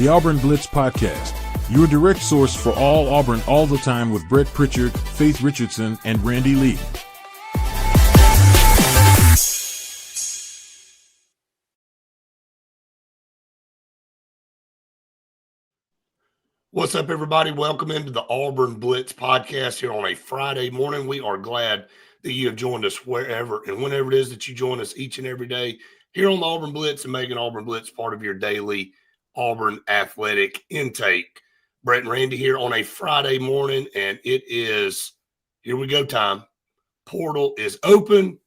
the Auburn Blitz Podcast, your direct source for all Auburn all the time with Brett Pritchard, Faith Richardson, and Randy Lee. What's up, everybody? Welcome into the Auburn Blitz Podcast here on a Friday morning. We are glad that you have joined us wherever and whenever it is that you join us each and every day here on the Auburn Blitz and making Auburn Blitz part of your daily Auburn athletic intake. Brett and Randy here on a Friday morning, and it is, here we go time. Portal is open.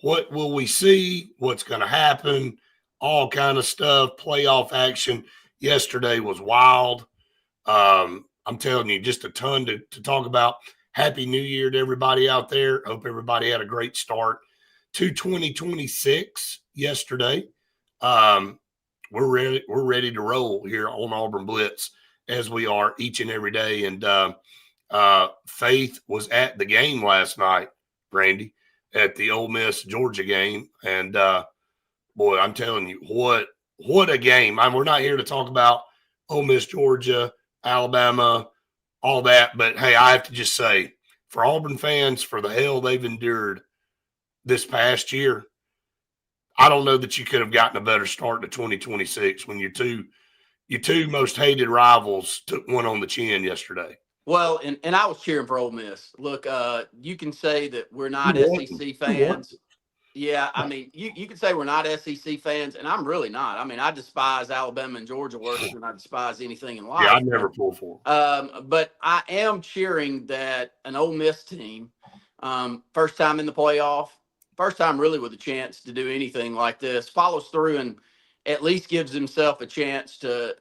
What will we see? What's going to happen? All kind of stuff. Playoff action yesterday was wild. I'm telling you, just a ton to talk about. Happy New Year to everybody out there. Hope everybody had a great start to 2026 yesterday. We're ready to roll here on Auburn Blitz as we are each and every day. And Faith was at the game last night, Randy, at the Ole Miss Georgia game. And boy, I'm telling you, what a game. We're not here to talk about Ole Miss Georgia, Alabama, all that. But, hey, I have to just say, for Auburn fans, for the hell they've endured this past year, I don't know that you could have gotten a better start to 2026 when your two most hated rivals took one on the chin yesterday. Well, and I was cheering for Ole Miss. Look, you can say that we're not SEC fans. Yeah, I mean, you can say we're not SEC fans, and I'm really not. I mean, I despise Alabama and Georgia worse than I despise anything in life. Yeah, I'd never pull for them. But I am cheering that an Ole Miss team, first time in the playoff, first time really with a chance to do anything like this, follows through and at least gives himself a chance to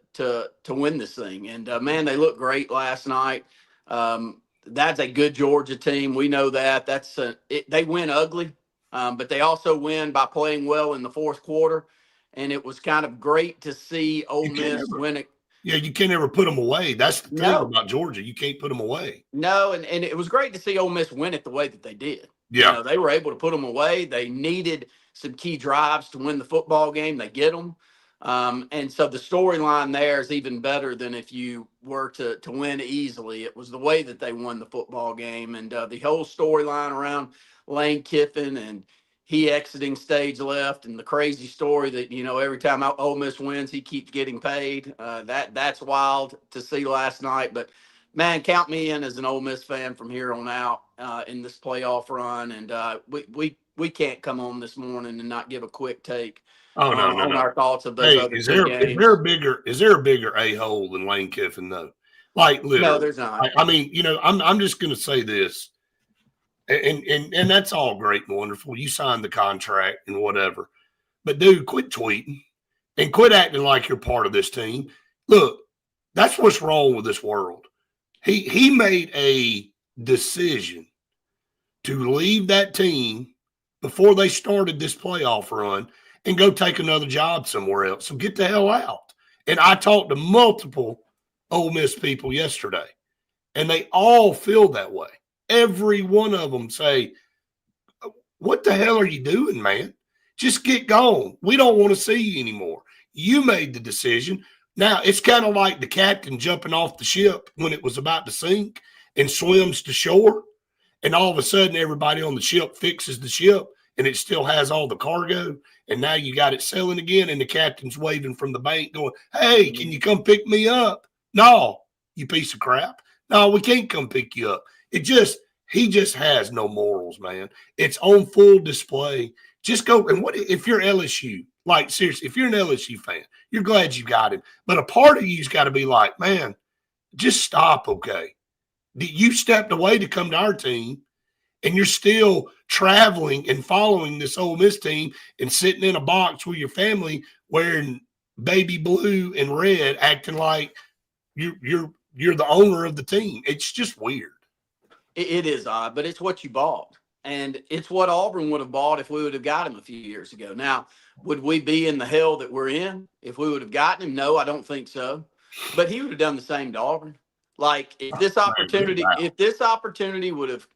win this thing. And, man, they looked great last night. That's a good Georgia team. We know that. They win ugly. But they also win by playing well in the fourth quarter, and it was kind of great to see Ole Miss win it. Yeah, you can't ever put them away. That's the thing about Georgia. You can't put them away. No, and it was great to see Ole Miss win it the way that they did. Yeah. They were able to put them away. They needed some key drives to win the football game. They get them. And so the storyline there is even better than if you were to win easily. It was the way that they won the football game, and the whole storyline around Lane Kiffin and he exiting stage left, and the crazy story that, every time Ole Miss wins, he keeps getting paid. That's wild to see last night. But, man, count me in as an Ole Miss fan from here on out in this playoff run. And we can't come on this morning and not give a quick take on our thoughts of those other games. Is there a bigger a-hole than Lane Kiffin, though? Like, literally. No, there's not. I'm just going to say this. And that's all great and wonderful. You signed the contract and whatever. But, dude, quit tweeting and quit acting like you're part of this team. Look, that's what's wrong with this world. He made a decision to leave that team before they started this playoff run and go take another job somewhere else. So get the hell out. And I talked to multiple Ole Miss people yesterday, and they all feel that way. Every one of them say, what the hell are you doing, man? Just get gone. We don't want to see you anymore. You made the decision. Now, it's kind of like the captain jumping off the ship when it was about to sink and swims to shore, and all of a sudden everybody on the ship fixes the ship and it still has all the cargo, and now you got it sailing again, and the captain's waving from the bank going, hey, can you come pick me up? No, you piece of crap. No, we can't come pick you up. He just has no morals, man. It's on full display. Just go. And what if you're LSU? Like, seriously, if you're an LSU fan, you're glad you got him. But a part of you's got to be like, man, just stop, okay? You stepped away to come to our team, and you're still traveling and following this Ole Miss team and sitting in a box with your family wearing baby blue and red, acting like you're the owner of the team. It's just weird. It is odd, but it's what you bought. And it's what Auburn would have bought if we would have got him a few years ago. Now, would we be in the hell that we're in if we would have gotten him? No, I don't think so. But he would have done the same to Auburn. Like, if this opportunity would have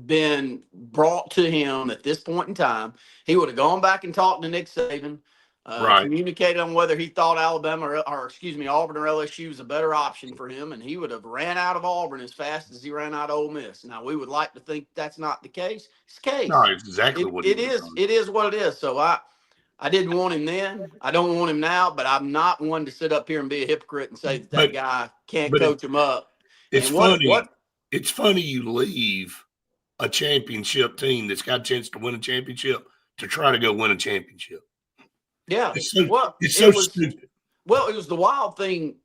been brought to him at this point in time, he would have gone back and talked to Nick Saban. Right. Communicated on whether he thought Alabama or excuse me, Auburn or LSU was a better option for him, and he would have ran out of Auburn as fast as he ran out of Ole Miss. Now, we would like to think that's not the case. It's the case. No, it's exactly what he It would have is. done. It is what it is. So I didn't want him then. I don't want him now, but I'm not one to sit up here and be a hypocrite and say that But- guy can't but coach him up. It's And funny. It's funny you leave a championship team that's got a chance to win a championship to try to go win a championship. Yeah. It's so, well, it's so it was, stupid. Well, it was the wild thing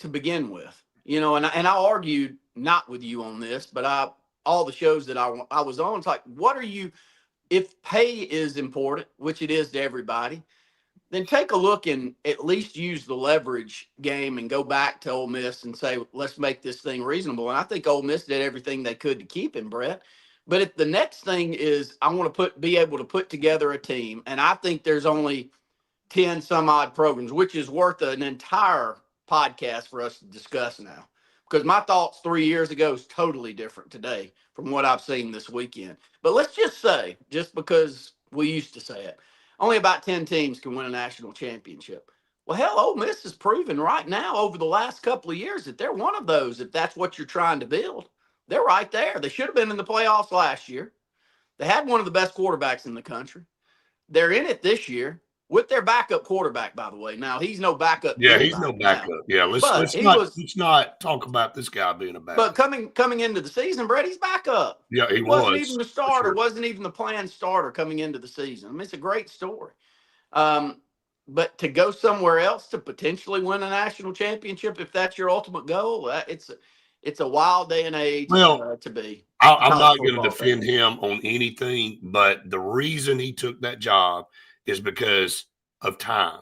to begin with, you know, and I argued not with you on this, but all the shows that I was on, it's like, what are you, if pay is important, which it is to everybody, then take a look and at least use the leverage game and go back to Ole Miss and say, let's make this thing reasonable. And I think Ole Miss did everything they could to keep him, Brett. But if the next thing is I want to be able to put together a team, and I think there's only 10 some odd programs, which is worth an entire podcast for us to discuss now. Because my thoughts 3 years ago is totally different today from what I've seen this weekend. But let's just say, just because we used to say it, only about 10 teams can win a national championship. Well, hell, Ole Miss has proven right now over the last couple of years that they're one of those, if that's what you're trying to build. They're right there. They should have been in the playoffs last year. They had one of the best quarterbacks in the country. They're in it this year with their backup quarterback, by the way. Now, he's no backup. Yeah, he's no backup. Now. Yeah, let's not talk about this guy being a backup. But coming into the season, Brett, he's backup. Yeah, he wasn't even the starter. Sure. Wasn't even the planned starter coming into the season. I mean, it's a great story. But to go somewhere else to potentially win a national championship, if that's your ultimate goal, it's a wild day and age to be. I'm not going to defend him on anything, but the reason he took that job is because of time.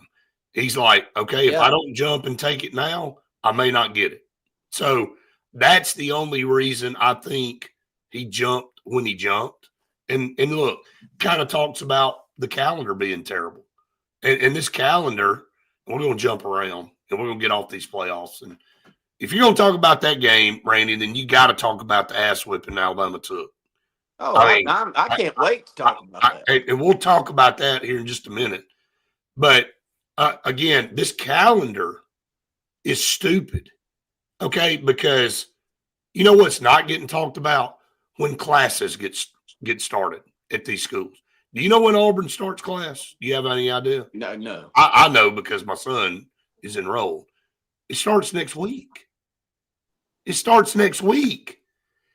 He's like, okay, if I don't jump and take it now, I may not get it. So that's the only reason I think he jumped when he jumped. And look, kind of talks about the calendar being terrible. And this calendar, we're going to jump around and we're going to get off these playoffs. And if you're going to talk about that game, Randy, then you got to talk about the ass whipping Alabama took. Oh, I can't wait to talk about that. And we'll talk about that here in just a minute. But again, this calendar is stupid. Okay, because you know what's not getting talked about? When classes get started at these schools. Do you know when Auburn starts class? Do you have any idea? No. I know because my son is enrolled. It starts next week.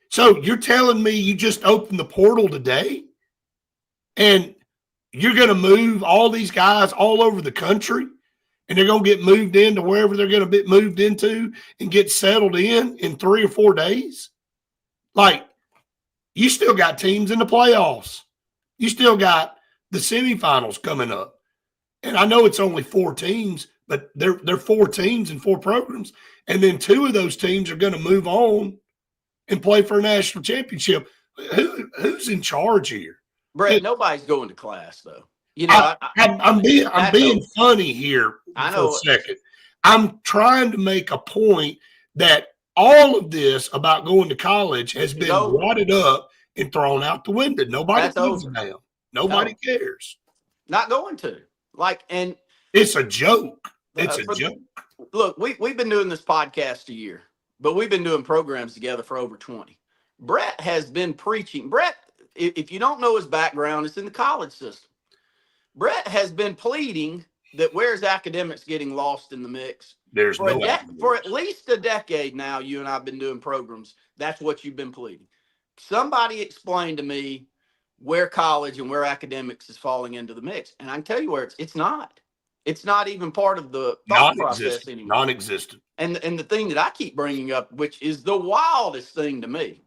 So you're telling me you just opened the portal today and you're going to move all these guys all over the country and they're going to get moved into wherever they're going to be moved into and get settled in 3 or 4 days? Like, you still got teams in the playoffs. You still got the semifinals coming up. And I know it's only 4 teams, but they're 4 teams and 4 programs. And then 2 of those teams are going to move on and play for a national championship. Who's in charge here? Brett, nobody's going to class, though. You know, I'm being funny here for a second. I'm trying to make a point that all of this about going to college has been wadded up and thrown out the window. Nobody gives a damn. Nobody cares. Not going to. And it's a joke. It's a joke. Look, we've been doing this podcast a year, but we've been doing programs together for over 20. Brett has been preaching. Brett, if you don't know his background, it's in the college system. Brett has been pleading that where's academics getting lost in the mix? For at least a decade now, you and I have been doing programs. That's what you've been pleading. Somebody explain to me where college and where academics is falling into the mix. And I can tell you where it's not. It's not even part of the thought process anymore. Non-existent. And the thing that I keep bringing up, which is the wildest thing to me,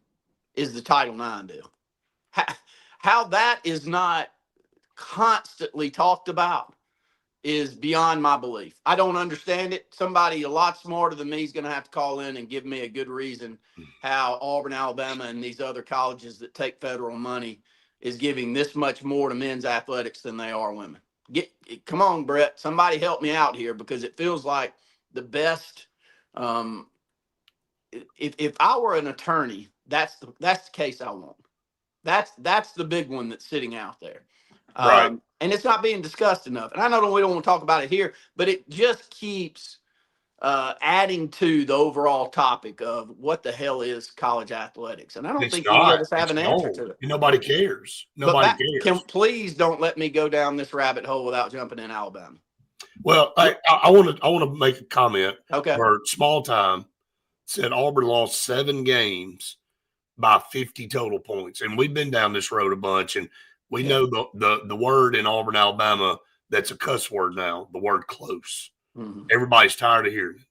is the Title IX deal. How that is not constantly talked about is beyond my belief. I don't understand it. Somebody a lot smarter than me is going to have to call in and give me a good reason how Auburn, Alabama, and these other colleges that take federal money is giving this much more to men's athletics than they are women. Come on, Brett. Somebody help me out here because it feels like the best. If I were an attorney, that's the case I want. That's the big one that's sitting out there. Right. And it's not being discussed enough. And I know we don't want to talk about it here, but it just keeps adding to the overall topic of what the hell is college athletics. And I don't It's think any not. of us have It's an answer no. to it. Nobody cares. But Nobody cares. please don't let me go down this rabbit hole without jumping in Alabama. Well, I want to make a comment. Okay. Where Small Time said Auburn lost 7 games by 50 total points, and we've been down this road a bunch, and we know the word in Auburn, Alabama, that's a cuss word now. The word close. Mm-hmm. Everybody's tired of hearing it.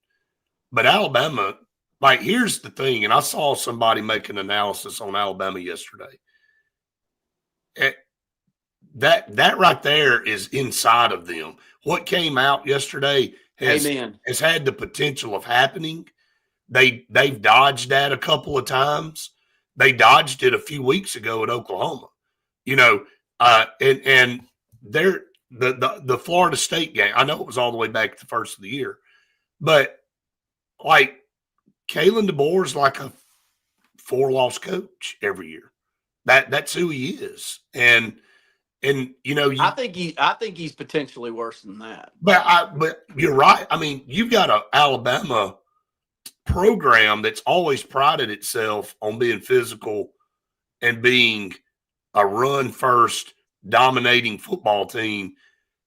But Alabama, like, here's the thing, and I saw somebody make an analysis on Alabama yesterday. That right there is inside of them. What came out yesterday has had the potential of happening. They've dodged that a couple of times. They dodged it a few weeks ago at Oklahoma. And they're the Florida State game. I know it was all the way back to the first of the year, but like Kalen DeBoer's like a 4-loss coach every year. That's who he is, and I think he's potentially worse than that. But you're right. I mean, you've got an Alabama program that's always prided itself on being physical and being a run-first dominating football team,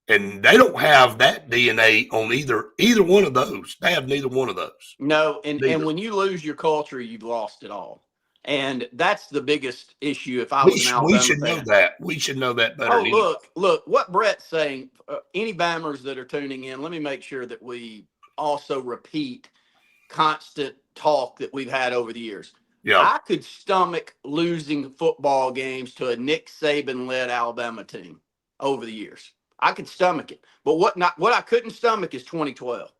and they don't have that DNA on either one of those. They have neither one of those. No, and when you lose your culture, you've lost it all. And that's the biggest issue. If I was an Alabama we should know that. We should know that better. Oh, look, what Brett's saying, any Bammers that are tuning in, let me make sure that we also repeat constant talk that we've had over the years. Yeah. I could stomach losing football games to a Nick Saban-led Alabama team over the years. I could stomach it. But what I couldn't stomach is 2012.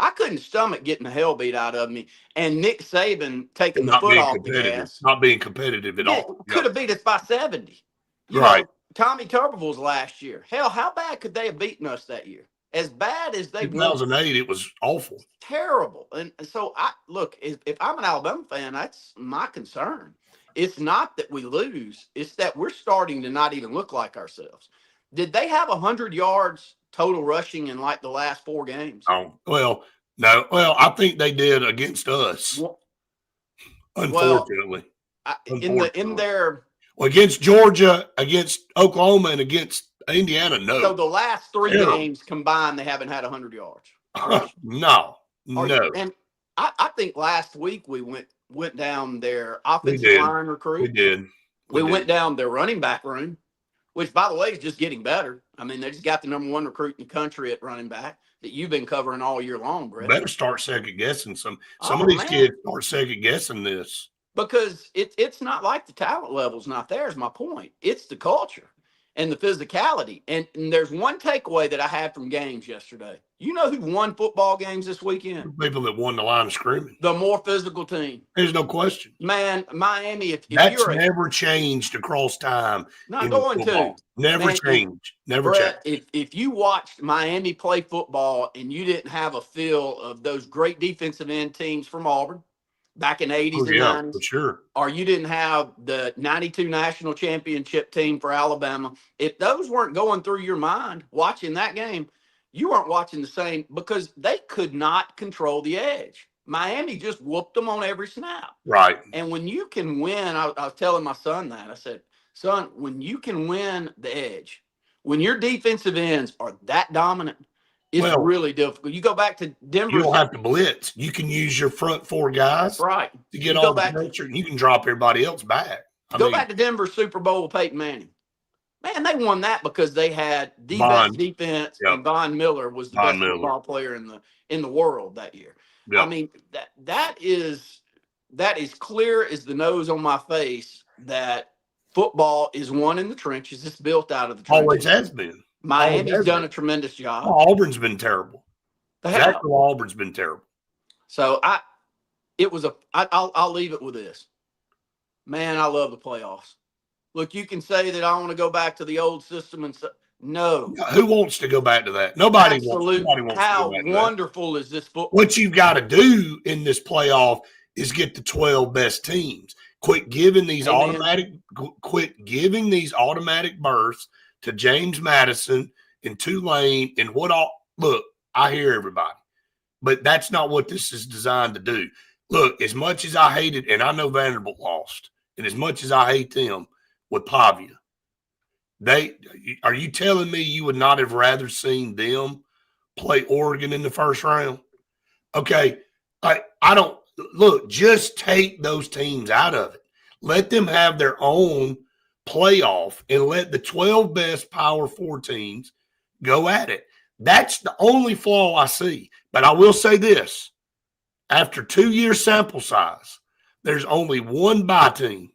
I couldn't stomach getting the hell beat out of me and Nick Saban taking the foot off the gas. Not being competitive at all. Could have beat us by 70. Right. Tommy Tuberville's last year. Hell, how bad could they have beaten us that year? As bad as they 2008, it was awful. Terrible. And so if I'm an Alabama fan, that's my concern. It's not that we lose. It's that we're starting to not even look like ourselves. Did they have 100 yards total rushing in like the last 4 games? Oh, well, no. Well, I think they did against us. Unfortunately. Against Georgia, against Oklahoma, and against Indiana, no. So the last 3 games combined, they haven't had 100 yards. No. And I think last week we went down their offensive line recruit. We did. We went down their running back room, which, by the way, is just getting better. I mean, they just got the #1 recruit in the country at running back that you've been covering all year long, Brett. Better start second guessing some of these kids start second guessing this. Because it's not like the talent level's not there, is my point. It's the culture and the physicality. And there's one takeaway that I had from games yesterday. You know who won football games this weekend? People that won the line of scrimmage. The more physical team. There's no question. Man, Miami, if that's you're never changed across time. Not going to. Never changed. Never changed. If you watched Miami play football and you didn't have a feel of those great defensive end teams from Auburn back in the 80s and 90s. For sure. Or you didn't have the 92 national championship team for Alabama. If those weren't going through your mind watching that game, you weren't watching the same because they could not control the edge. Miami just whooped them on every snap. Right. And when you can win, I was telling my son that. I said, son, when you can win the edge, when your defensive ends are that dominant, it's really difficult. You go back to Denver. You don't have to blitz. You can use your front 4 guys to get all the pressure, and you can drop everybody else back. Go back to Denver's Super Bowl with Peyton Manning. Man, they won that because they had the best defense, and Von Miller was the best football player in the world that year. Yep. I mean, that is clear as the nose on my face that football is won in the trenches. It's built out of the trenches. Always has been. Miami's done a tremendous job. Auburn's been terrible. Auburn's been terrible. So I'll leave it with this. Man, I love the playoffs. Look, you can say that I want to go back to the old system and no. Who wants to go back to that? Nobody wants How wonderful is this football? What you've got to do in this playoff is get the 12 best teams. Quit giving these automatic berths to James Madison and Tulane and what all. Look, I hear everybody, but that's not what this is designed to do. Look, as much as I hated, and I know Vanderbilt lost, and as much as I hate them with Pavia, are you telling me you would not have rather seen them play Oregon in the first round? Okay, I don't look, just take those teams out of it. Let them have their own playoff and let the 12 best Power 4 teams go at it. That's the only flaw I see. But I will say this. After 2-year sample size, there's only one bye team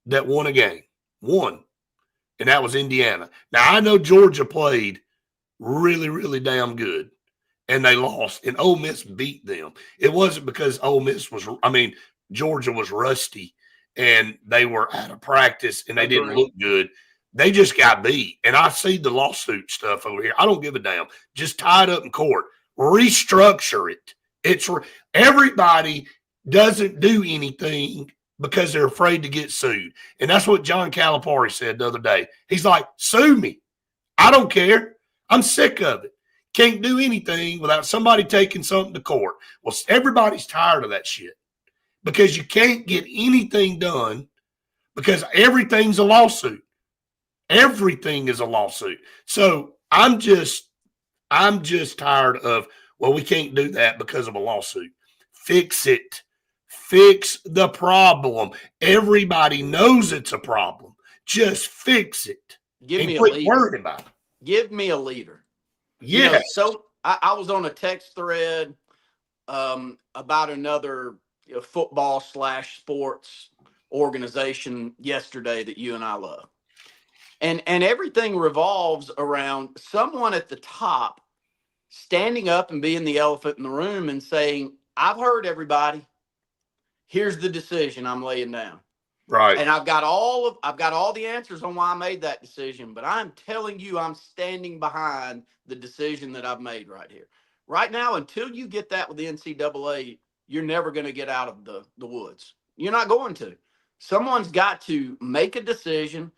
that won a game. One. And that was Indiana. Now, I know Georgia played really, really damn good, and they lost, and Ole Miss beat them. It wasn't because Georgia was rusty, and they were out of practice, and they didn't look good. They just got beat. And I see the lawsuit stuff over here. I don't give a damn. Just tie it up in court. Restructure it. Everybody doesn't do anything because they're afraid to get sued. And that's what John Calipari said the other day. He's like, sue me. I don't care. I'm sick of it. Can't do anything without somebody taking something to court. Well, everybody's tired of that shit because you can't get anything done because everything's a lawsuit. Everything is a lawsuit. So I'm just tired of, well, we can't do that because of a lawsuit. Fix it. Fix the problem. Everybody knows it's a problem. Just fix it. Give me quit a leader. Worrying about it. Give me a leader. Yes. So I was on a text thread about another football/sports organization yesterday that you and I love. And everything revolves around someone at the top standing up and being the elephant in the room and saying, I've heard everybody. Here's the decision I'm laying down. Right. And I've got all the answers on why I made that decision, but I'm telling you, I'm standing behind the decision that I've made right here. Right now, until you get that with the NCAA, you're never going to get out of the woods. You're not going to. Someone's got to make a decision.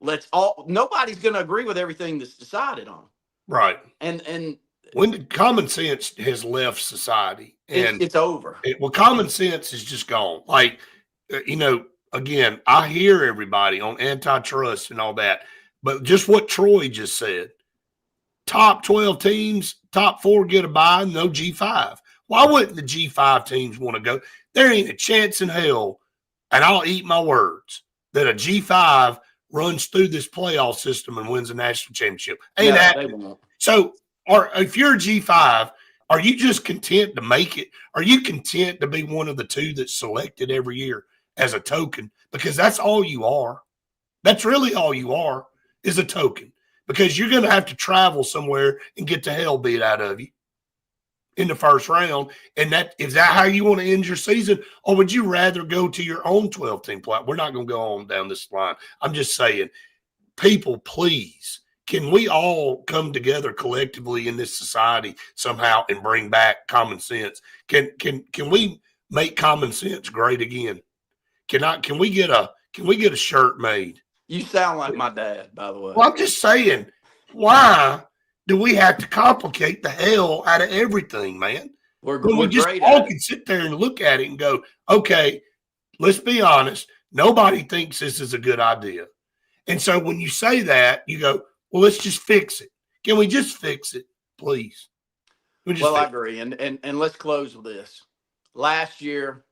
Nobody's going to agree with everything that's decided on. Right. And when the common sense has left society, and it's over. Common sense is just gone. Like, again, I hear everybody on antitrust and all that, but just what Troy just said, top 12 teams, top 4 get a bye, no G5. Why wouldn't the G5 teams want to go? There ain't a chance in hell, and I'll eat my words, that a G5 runs through this playoff system and wins a national championship. Ain't happening. So, if you're a G5, are you just content to make it? Are you content to be one of the 2 that's selected every year as a token? Because that's all you are. That's really all you are, is a token. Because you're going to have to travel somewhere and get the hell beat out of you in the first round. And is that how you want to end your season? Or would you rather go to your own 12-team play? We're not going to go on down this line. I'm just saying, people, please, can we all come together collectively in this society somehow and bring back common sense? Can we make common sense great again? Can we get a shirt made? You sound like my dad, by the way. Well, I'm just saying, why do we have to complicate the hell out of everything, man? We're we just great all at can sit there and look at it and go, okay, let's be honest. Nobody thinks this is a good idea. And so when you say that, you go, well, let's just fix it. Can we just fix it, please? I agree. And let's close with this. Last year,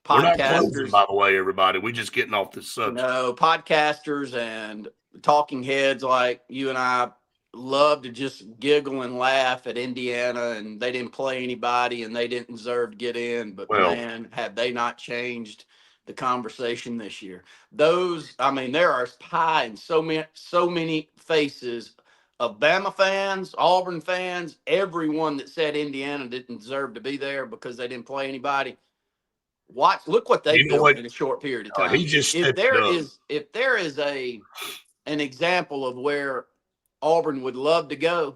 we're not podcasters, closing, by the way, everybody. We're just getting off this subject. No, podcasters and talking heads like you and I love to just giggle and laugh at Indiana, and they didn't play anybody and they didn't deserve to get in. But man, had they not changed the conversation this year. There are pie in so many faces of Bama fans, Auburn fans, everyone that said Indiana didn't deserve to be there because they didn't play anybody. Look what they built in a short period of time. If there is an example of where Auburn would love to go,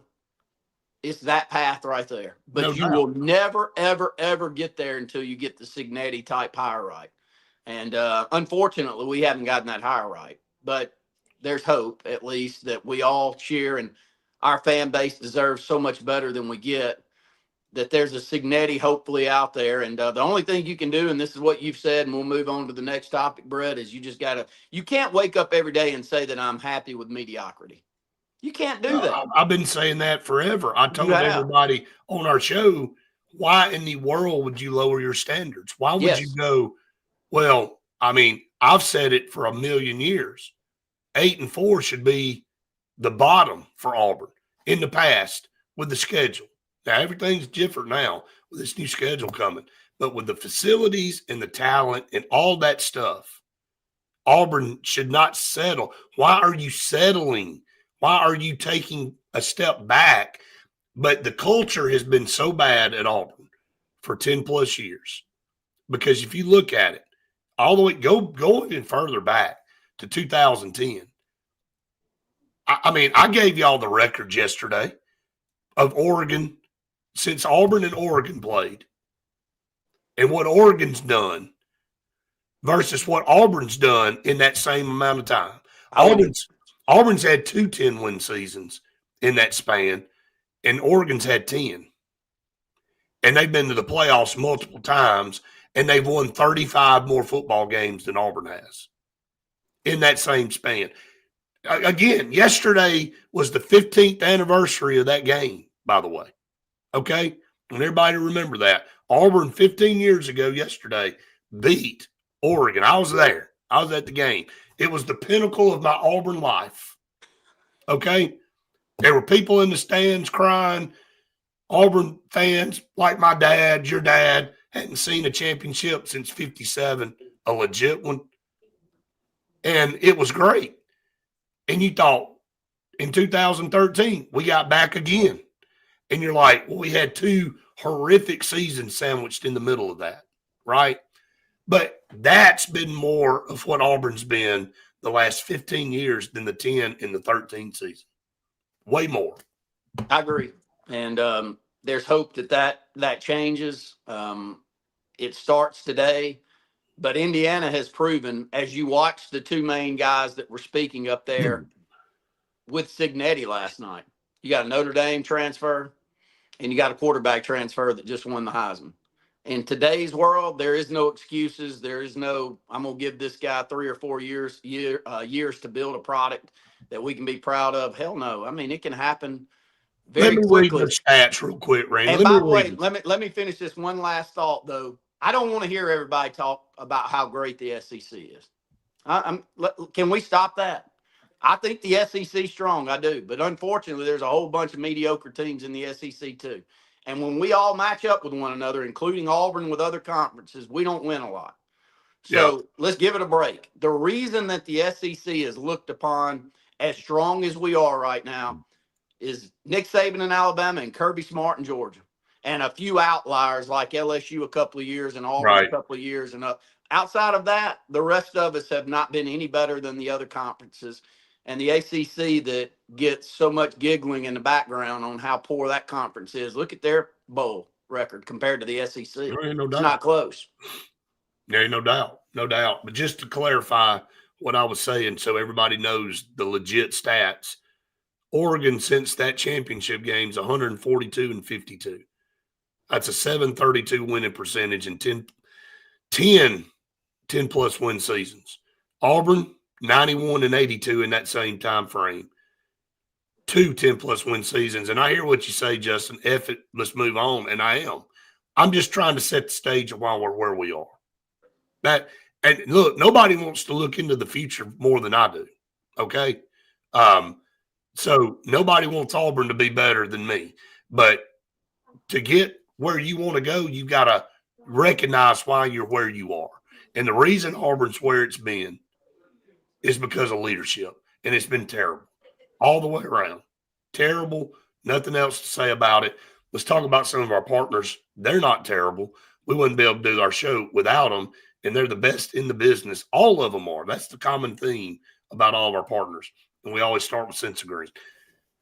it's that path right there. But you will never, ever, ever get there until you get the Signetti type hire right. And unfortunately, we haven't gotten that hire right. But there's hope, at least, that we all cheer, and our fan base deserves so much better than we get, that there's a Signetti hopefully out there. And the only thing you can do, and this is what you've said, and we'll move on to the next topic, Brett, is you can't wake up every day and say that I'm happy with mediocrity. You can't do that. I've been saying that forever. I told You have. everybody on our show, why in the world would you lower your standards? Why would Yes. you go, well, I mean, I've said it for a million years. 8-4 should be the bottom for Auburn in the past with the schedule. Now, everything's different now with this new schedule coming. But with the facilities and the talent and all that stuff, Auburn should not settle. Why are you settling? Why are you taking a step back? But the culture has been so bad at Auburn for 10-plus years. Because if you look at it, all the way, go even further back to 2010. I mean, I gave y'all the records yesterday of Oregon since Auburn and Oregon played and what Oregon's done versus what Auburn's done in that same amount of time. Auburn's had 2 10-win seasons in that span, and Oregon's had 10. And they've been to the playoffs multiple times, and they've won 35 more football games than Auburn has in that same span. Again, yesterday was the 15th anniversary of that game, by the way. Okay? And everybody remember that. Auburn 15 years ago yesterday beat Oregon. I was there. I was at the game. It was the pinnacle of my Auburn life. Okay? There were people in the stands crying. Auburn fans, like my dad, your dad, hadn't seen a championship since 57, a legit one. And it was great. And you thought, in 2013, we got back again. And you're like, well, we had 2 horrific seasons sandwiched in the middle of that, right? But that's been more of what Auburn's been the last 15 years than the 10 and the 13 season. Way more. I agree. And there's hope that changes. It starts today. But Indiana has proven, as you watch the 2 main guys that were speaking up there with Signetti last night, you got a Notre Dame transfer and you got a quarterback transfer that just won the Heisman. In today's world, there is no excuses. There is no, I'm going to give this guy 3 or 4 years to build a product that we can be proud of. Hell no. I mean, it can happen very quickly. Read the stats real quick, Randy. And by the way, let me finish this one last thought, though. I don't want to hear everybody talk about how great the SEC is. Can we stop that? I think the SEC is strong. I do. But unfortunately, there's a whole bunch of mediocre teams in the SEC too. And when we all match up with one another, including Auburn with other conferences, we don't win a lot. So Let's give it a break. The reason that the SEC is looked upon as strong as we are right now is Nick Saban in Alabama and Kirby Smart in Georgia. And a few outliers like LSU a couple of years and Auburn a couple of years. And outside of that, the rest of us have not been any better than the other conferences. And the ACC that gets so much giggling in the background on how poor that conference is. Look at their bowl record compared to the SEC. There ain't no doubt. It's not close. There ain't no doubt. No doubt. But just to clarify what I was saying so everybody knows the legit stats, Oregon since that championship game is 142-52. That's a 732 winning percentage and 10-plus win seasons. Auburn, 91-82 in that same time frame. 2 10-plus win seasons. And I hear what you say, Justin. F it, let's move on. And I am. I'm just trying to set the stage of why we're where we are. And look, nobody wants to look into the future more than I do. Okay? So nobody wants Auburn to be better than me. But to get where you want to go, you've got to recognize why you're where you are. And the reason Auburn's where it's been is because of leadership. And it's been terrible all the way around. Terrible. Nothing else to say about it. Let's talk about some of our partners. They're not terrible. We wouldn't be able to do our show without them. And they're the best in the business. All of them are. That's the common theme about all of our partners. And we always start with Sensagreen.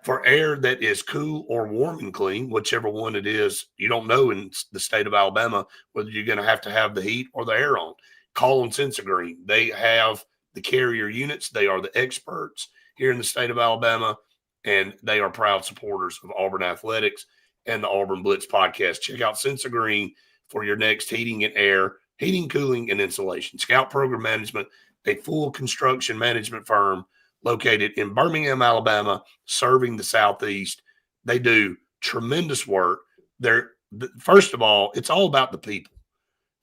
For air that is cool or warm and clean, whichever one it is, you don't know in the state of Alabama whether you're going to have the heat or the air on. Call them Sensagreen. They have the carrier units. They are the experts here in the state of Alabama, and they are proud supporters of Auburn Athletics and the Auburn Blitz podcast. Check out Sense of Green for your next heating and air, heating, cooling, and insulation. Scout Program Management, a full construction management firm located in Birmingham, Alabama, serving the Southeast. They do tremendous work. First of all, it's all about the people.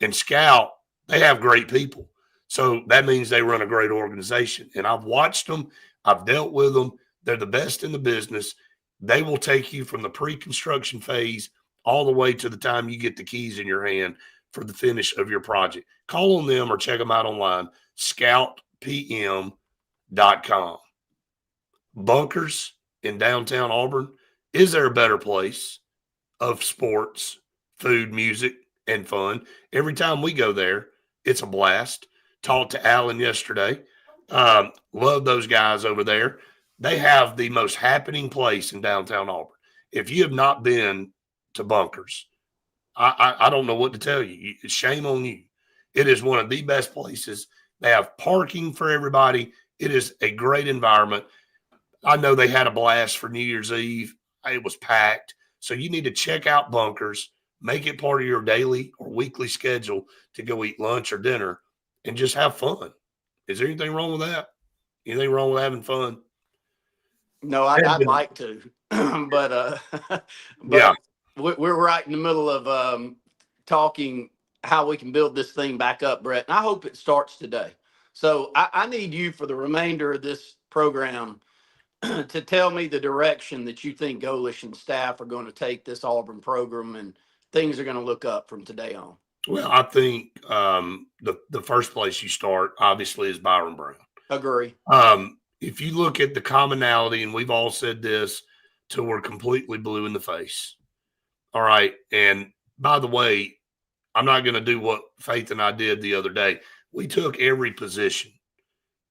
And Scout, they have great people. So that means they run a great organization. And I've watched them. I've dealt with them. They're the best in the business. They will take you from the pre-construction phase all the way to the time you get the keys in your hand for the finish of your project. Call on them or check them out online, scoutpm.com. Bunkers in downtown Auburn. Is there a better place of sports, food, music, and fun? Every time we go there, it's a blast. Talked to Alan yesterday. Love those guys over there. They have the most happening place in downtown Auburn. If you have not been to Bunkers, I don't know what to tell you. Shame on you. It is one of the best places. They have parking for everybody. It is a great environment. I know they had a blast for New Year's Eve. It was packed. So you need to check out Bunkers, make it part of your daily or weekly schedule to go eat lunch or dinner and just have fun. Is there anything wrong with that? Anything wrong with having fun? No, I'd like to, but yeah, we're right in the middle of talking how we can build this thing back up, Brett. And I hope it starts today. So I need you for the remainder of this program to tell me the direction that you think Golish and staff are going to take this Auburn program and things are going to look up from today on. Well, I think the first place you start, obviously, is Byron Brown. Agree. If you look at the commonality, and we've all said this till we're completely blue in the face. All right. And by the way, I'm not going to do what Faith and I did the other day. We took every position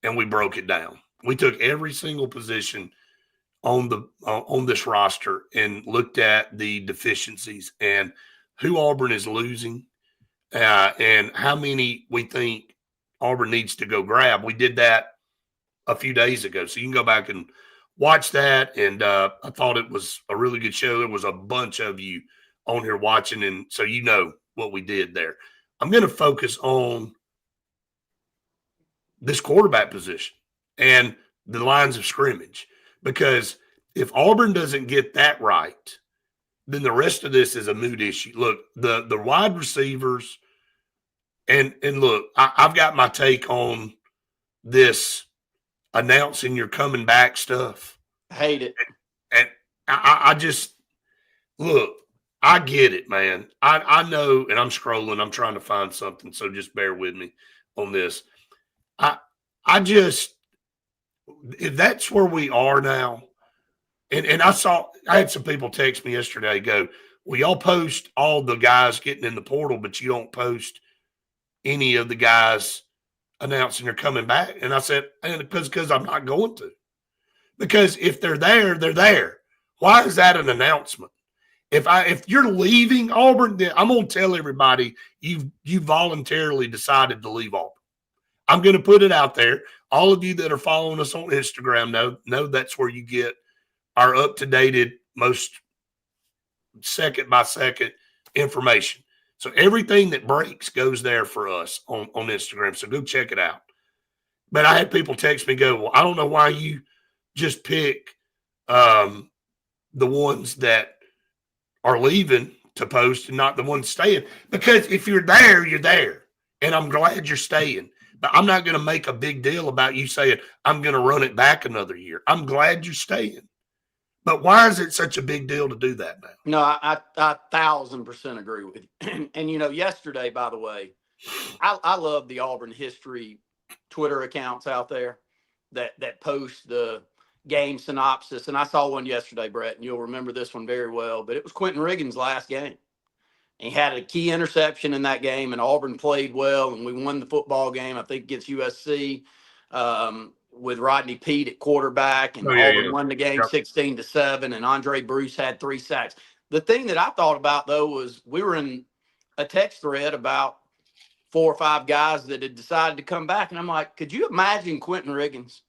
and we broke it down. We took every single position on this roster and looked at the deficiencies and who Auburn is losing and how many we think Auburn needs to go grab. We did that a few days ago. So you can go back and watch that. And I thought it was a really good show. There was a bunch of you on here watching. And so you know what we did there. I'm going to focus on this quarterback position and the lines of scrimmage, because if Auburn doesn't get that right, then the rest of this is a mood issue. Look, the wide receivers, and look, I've got my take on this announcing you're coming back stuff. Hate it. And I just, look, I get it, man. I know, and I'm scrolling. I'm trying to find something, so just bear with me on this. I just, if that's where we are now, and I had some people text me yesterday, go, well, y'all post all the guys getting in the portal, but you don't post any of the guys announcing they're coming back. And I said, because I'm not going to. Because if they're there, they're there. Why is that an announcement? If you're leaving Auburn, then I'm going to tell everybody you voluntarily decided to leave Auburn. I'm going to put it out there. All of you that are following us on Instagram know that's where you get our up-to-date, most second-by-second information. So everything that breaks goes there for us on Instagram. So go check it out. But I had people text me, go, well, I don't know why you just pick the ones that are leaving to post and not the ones staying. Because if you're there, you're there. And I'm glad you're staying. But I'm not going to make a big deal about you saying, I'm going to run it back another year. I'm glad you're staying. But why is it such a big deal to do that now? No, I 1,000% agree with you. And, you know, yesterday, by the way, I love the Auburn history Twitter accounts out there that post the game synopsis. And I saw one yesterday, Brett, and you'll remember this one very well. But it was Quentin Riggins' last game. He had a key interception in that game, and Auburn played well, and we won the football game, I think, against USC with Rodney Peete at quarterback, and Auburn won the game 16-7, and Andre Bruce had 3 sacks. The thing that I thought about, though, was we were in a text thread about 4 or 5 guys that had decided to come back. And I'm like, could you imagine Quentin Riggins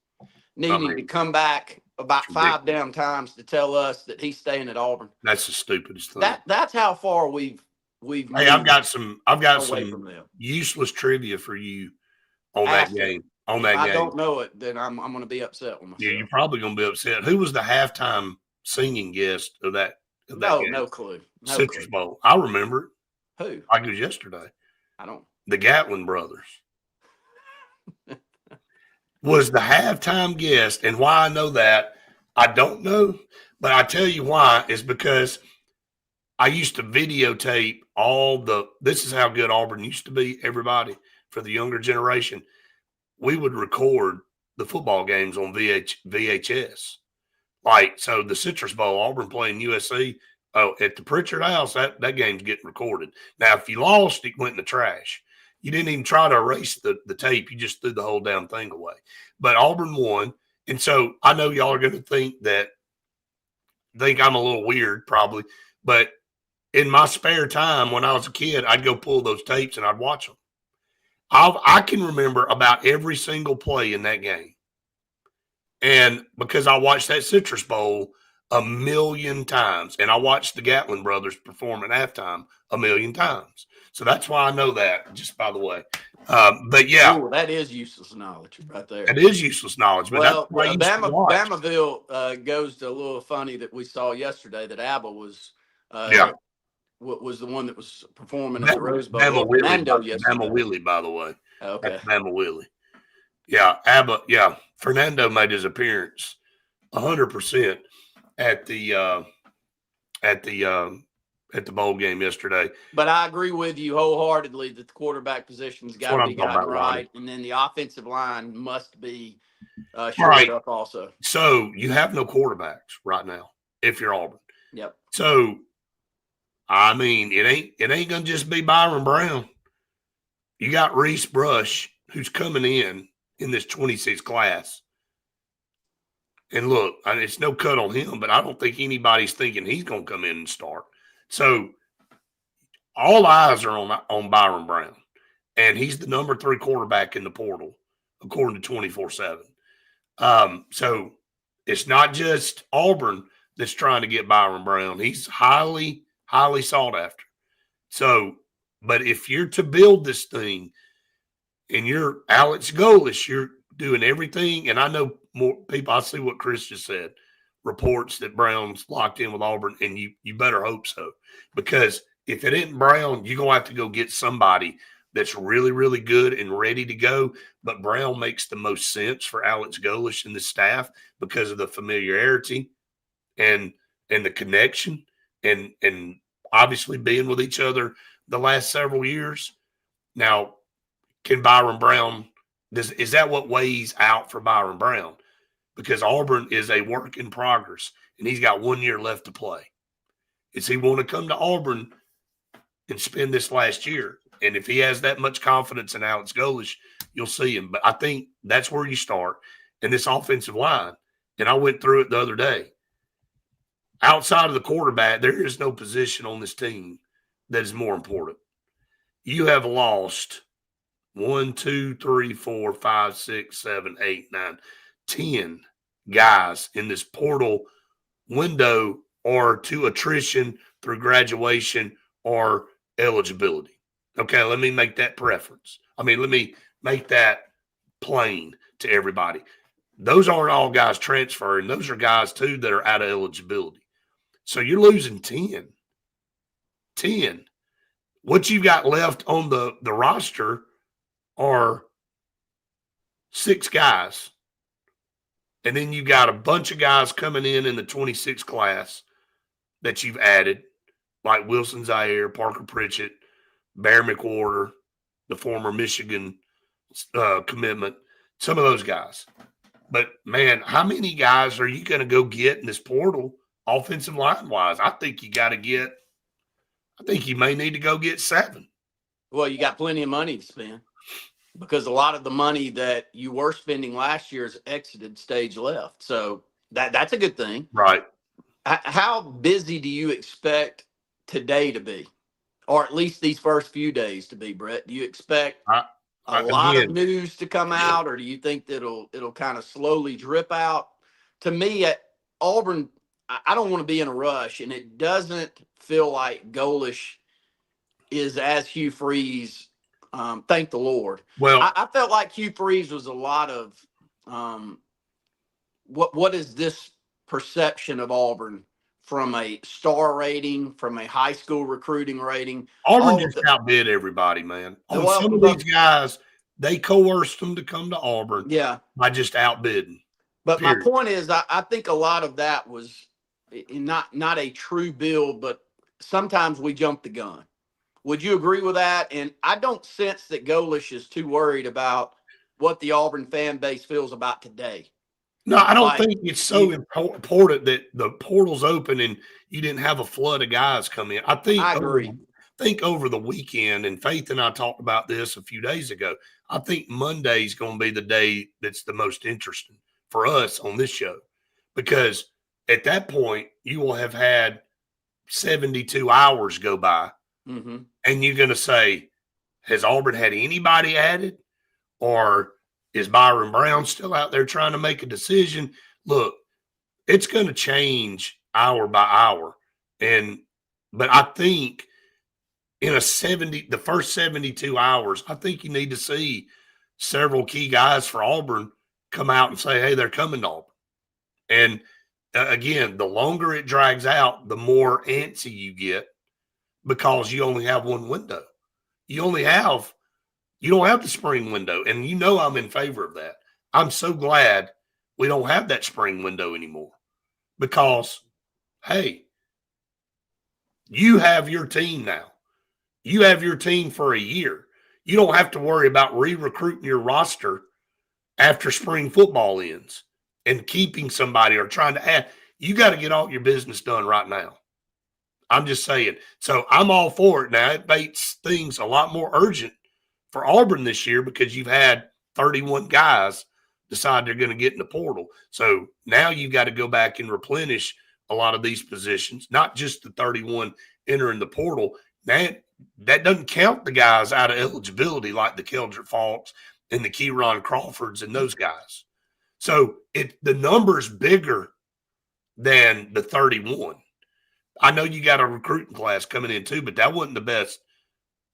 needing to come back about 5 damn times to tell us that he's staying at Auburn? That's the stupidest thing. That's how far we've moved. Hey, I've got some from them. Useless trivia for you on Ask that game. If I don't know it, then I'm going to be upset with myself. Yeah, you're probably going to be upset. Who was the halftime singing guest of that game? No clue. Citrus Bowl. I remember it. Who? Like it was yesterday. I don't. The Gatlin brothers was the halftime guest. And why I know that, I don't know. But I tell you why is because I used to videotape this is how good Auburn used to be, everybody, for the younger generation. We would record the football games on VHS. Like, so the Citrus Bowl, Auburn playing USC, at the Pritchard House, that game's getting recorded. Now, if you lost, it went in the trash. You didn't even try to erase the tape. You just threw the whole damn thing away. But Auburn won. And so I know y'all are going to think I'm a little weird probably. But in my spare time when I was a kid, I'd go pull those tapes and I'd watch them. I can remember about every single play in that game. And because I watched that Citrus Bowl a million times, and I watched the Gatlin brothers perform at halftime a million times. So that's why I know that, just by the way. But yeah. Ooh, that is useless knowledge right there. It is useless knowledge. But well, Bamaville goes to a little funny that we saw yesterday that ABBA was was the one that was performing at the Rose Bowl. Bama Willie, by the way. Okay. That's Bama Willie. Yeah, ABBA. Yeah, Fernando made his appearance 100% at the bowl game yesterday. But I agree with you wholeheartedly that the quarterback position's got to be gotten right, and then the offensive line must be shored up also. So you have no quarterbacks right now if you're Auburn. Yep. So I mean, it ain't gonna just be Byron Brown. You got Reese Brush, who's coming in this 26 class. And look, it's no cut on him, but I don't think anybody's thinking he's going to come in and start. So all eyes are on Byron Brown, and he's the number 3 quarterback in the portal, according to 24/7. So it's not just Auburn that's trying to get Byron Brown. He's highly, highly sought after. So, but if you're to build this thing and you're Alex Golesh, you're doing everything. And I know more people, I see what Chris just said, reports that Brown's locked in with Auburn, and you better hope so. Because if it isn't Brown, you're going to have to go get somebody that's really, really good and ready to go. But Brown makes the most sense for Alex Golesh and the staff because of the familiarity and the connection and obviously being with each other the last several years. Now, can Byron Brown is that what weighs out for Byron Brown? Because Auburn is a work in progress, and he's got 1 year left to play. Is he want to come to Auburn and spend this last year? And if he has that much confidence in Alex Golesh, you'll see him. But I think that's where you start. And this offensive line, and I went through it the other day. Outside of the quarterback, there is no position on this team that is more important. You have lost 1, 2, 3, 4, 5, 6, 7, 8, 9, 10 guys in this portal window or to attrition through graduation or eligibility. Okay, let me make that preference. Let me make that plain to everybody. Those aren't all guys transferring. Those are guys, too, that are out of eligibility. So you're losing 10. 10. What you got left on the roster are 6 guys. And then you got a bunch of guys coming in the 26 class that you've added, like Wilson Zaire, Parker Pritchett, Bear McWhorter, the former Michigan commitment, some of those guys. But, man, how many guys are you going to go get in this portal offensive line-wise? I think you may need to go get 7. Well, you got plenty of money to spend because a lot of the money that you were spending last year has exited stage left. So that's a good thing. Right. How busy do you expect today to be or at least these first few days to be, Brett? Do you expect a lot of Again, news to come out, or do you think that it'll kind of slowly drip out? To me, at Auburn, I don't want to be in a rush, and it doesn't feel like Golish is as Hugh Freeze. Thank the Lord. well, I felt like Hugh Freeze was a lot of what is this perception of Auburn from a star rating, from a high school recruiting rating. Auburn All of just the outbid everybody, man. On well, some of these guys, they coerced them to come to Auburn yeah. by just outbidding. But my Period. point is, I think a lot of that was not a true build, but sometimes we jump the gun. Would you agree with that? And I don't sense that Golish is too worried about what the Auburn fan base feels about today. No, I don't Like, think it's so important that the portal's open and you didn't have a flood of guys come in. I agree. think over the weekend, and Faith and I talked about this a few days ago, I think Monday's going to be the day that's the most interesting for us on this show, because at that point you will have had 72 hours go by, and you're going to say, has Auburn had anybody added, or is Byron Brown still out there trying to make a decision? Look, it's going to change hour by hour. But I think in the first 72 hours, I think you need to see several key guys for Auburn come out and say, hey, they're coming to Auburn. And again, the longer it drags out, the more antsy you get, because you only have one window. You don't have the spring window, and I'm in favor of that. I'm so glad we don't have that spring window anymore, because, hey, you have your team now. You have your team for a year. You don't have to worry about re-recruiting your roster after spring football ends and keeping somebody or trying to add. You got to get all your business done right now. I'm just saying. So I'm all for it now. It makes things a lot more urgent for Auburn this year, because you've had 31 guys decide they're going to get in the portal. So now you've got to go back and replenish a lot of these positions, not just the 31 entering the portal. That doesn't count the guys out of eligibility like the Keldrick Falks and the Keyron Crawfords and those guys. So the number's bigger than the 31. I know you got a recruiting class coming in too, but that wasn't the best.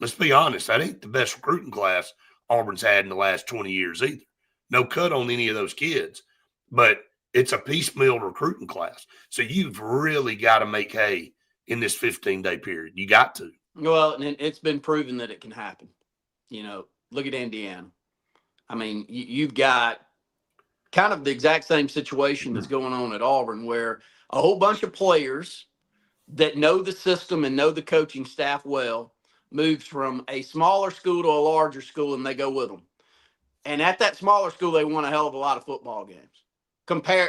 Let's be honest, that ain't the best recruiting class Auburn's had in the last 20 years either. No cut on any of those kids, but it's a piecemeal recruiting class. So you've really got to make hay in this 15-day period. You got to. Well, and it's been proven that it can happen. Look at Indiana. I mean, you've got kind of the exact same situation that's going on at Auburn, where a whole bunch of players that know the system and know the coaching staff well moves from a smaller school to a larger school, and they go with them. And at that smaller school, they won a hell of a lot of football games